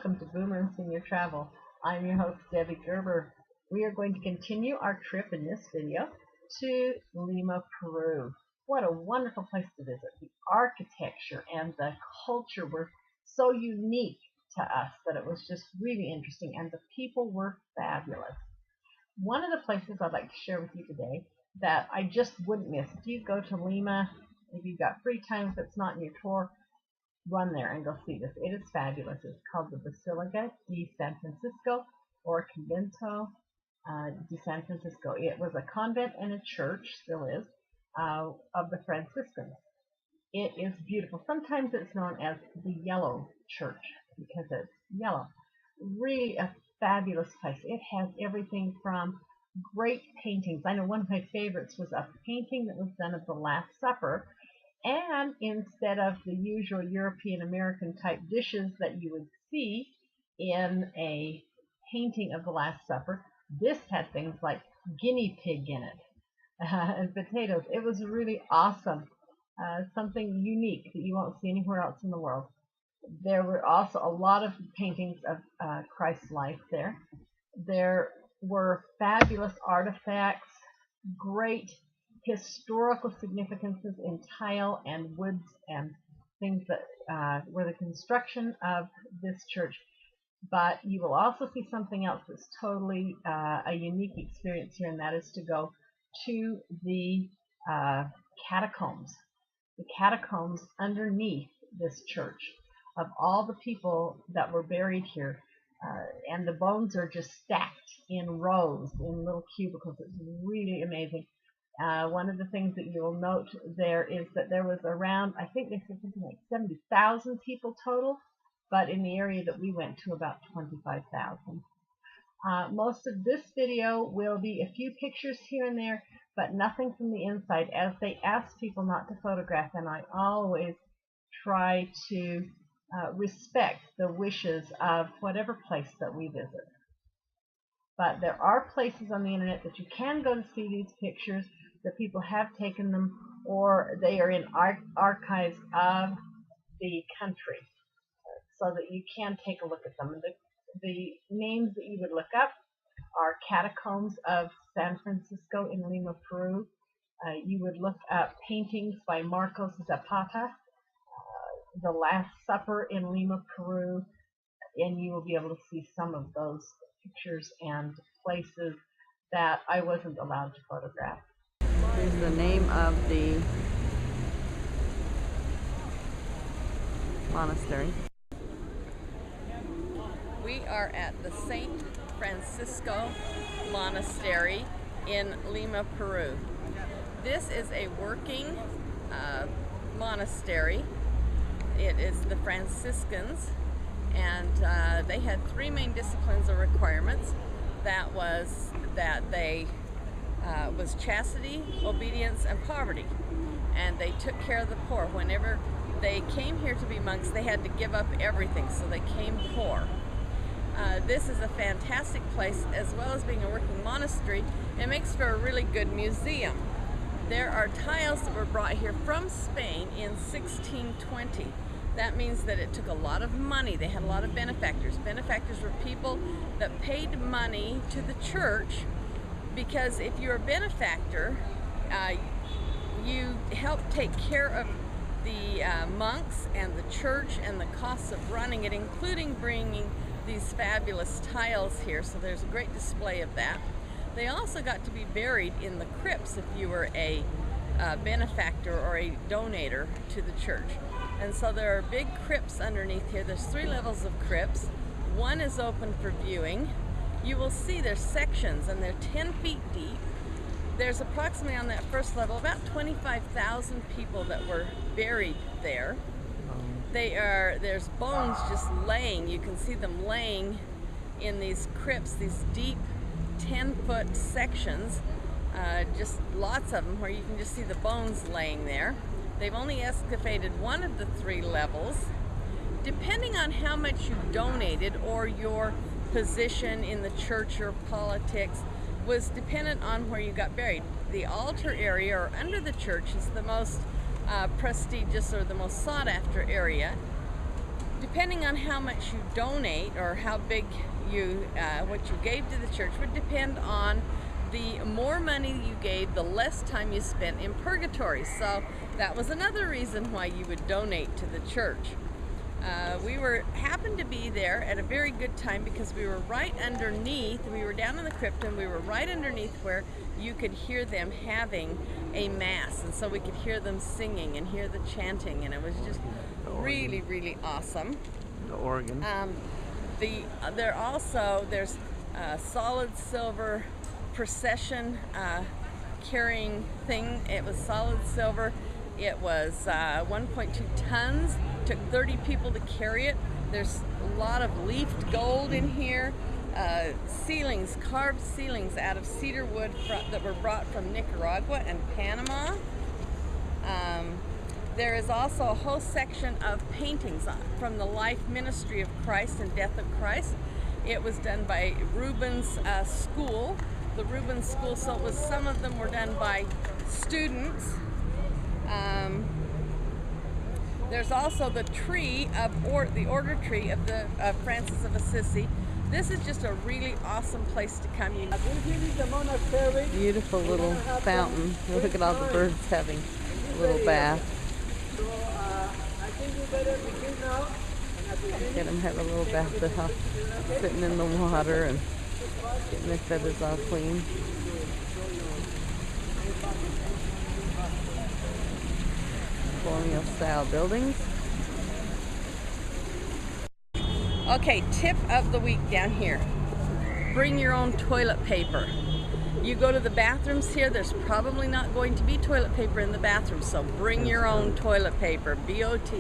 welcome to Boomer and Senior Travel. I'm your host, Debbie Gerber. We are going to continue our trip in this video to Lima, Peru. What a wonderful place to visit. The architecture and the culture were so unique to us that it was just really interesting, and the people were fabulous. One of the places I'd like to share with you today that I just wouldn't miss, if you go to Lima, if you've got free time, if it's not in your tour, run there and go see this. It is fabulous. It's called the Basilica de San Francisco, or Convento de San Francisco. It was a convent and a church, still is, of the Franciscans. It is beautiful. Sometimes it's known as the Yellow Church because it's yellow. Really a fabulous place. It has everything from great paintings. I know one of my favorites was a painting that was done of the Last Supper, and instead of the usual European American type dishes that you would see in a painting of the Last Supper, this had things like guinea pig in it and potatoes. It was really awesome. Something unique that you won't see anywhere else in the world. There were also a lot of paintings of Christ's life there. There were fabulous artifacts, great historical significances in tile and woods and things that were the construction of this church. But you will also see something else that's totally a unique experience here, and that is to go to the catacombs. The catacombs underneath this church of all the people that were buried here. And the bones are just stacked in rows, in little cubicles. It's really amazing. One of the things that you'll note there is that there was around, I think they said something like 70,000 people total, but in the area that we went to, about 25,000. Most of this video will be a few pictures here and there, but nothing from the inside, as they ask people not to photograph, and I always try to respect the wishes of whatever place that we visit. But there are places on the internet that you can go to see these pictures, that people have taken them, or they are in archives of the country, so that you can take a look at them. The names that you would look up are Catacombs of San Francisco in Lima, Peru. You would look up paintings by Marcos Zapata, The Last Supper in Lima, Peru, and you will be able to see some of those pictures and places that I wasn't allowed to photograph. Here's the name of the monastery. We are at the St. Francisco Monastery in Lima, Peru. This is a working monastery. It is the Franciscans, and they had three main disciplines or requirements. That was that they was chastity, obedience, and poverty, and they took care of the poor. Whenever they came here to be monks, they had to give up everything, so they came poor. This is a fantastic place, as well as being a working monastery. It makes for a really good museum. There are tiles that were brought here from Spain in 1620. That means that it took a lot of money. They had a lot of benefactors. Benefactors were people that paid money to the church, because if you're a benefactor, you help take care of the monks and the church and the costs of running it, including bringing these fabulous tiles here. So there's a great display of that. They also got to be buried in the crypts if you were a benefactor or a donator to the church. And so there are big crypts underneath here. There's 3 levels of crypts. One is open for viewing. You will see there's sections, and they're 10 feet deep. There's approximately on that first level about 25,000 people that were buried there. There's bones just laying. You can see them laying in these crypts, these deep 10-foot sections, just lots of them where you can just see the bones laying there. They've only excavated one of the 3 levels. Depending on how much you donated or your position in the church or politics was dependent on where you got buried. The altar area, or under the church, is the most prestigious or the most sought after area. depending on how much you donate or how big you what you gave to the church would depend on the more money you gave, the less time you spent in purgatory. So that was another reason why you would donate to the church. We happened to be there at a very good time because we were right underneath, we were down in the crypt and we were right underneath where you could hear them having a mass, and so we could hear them singing and hear the chanting, and it was just really, really awesome. The organ. There's a solid silver procession carrying thing. It was solid silver. It was 1.2 tons. Took 30 people to carry it. There's a lot of leafed gold in here. Ceilings, carved ceilings out of cedar wood that were brought from Nicaragua and Panama. There is also a whole section of paintings from the life ministry of Christ and death of Christ. It was done by Rubens School, the Rubens School. So some of them were done by students. There's also the tree of the order tree of Francis of Assisi. This is just a really awesome place to come. Beautiful little fountain. Look at all the birds having a little bath. Look at them have a little bath, sitting in the water and getting their feathers all clean. Colonial style buildings. Okay, tip of the week down here. Bring your own toilet paper. You go to the bathrooms here, there's probably not going to be toilet paper in the bathroom, so bring your own toilet paper, BOT.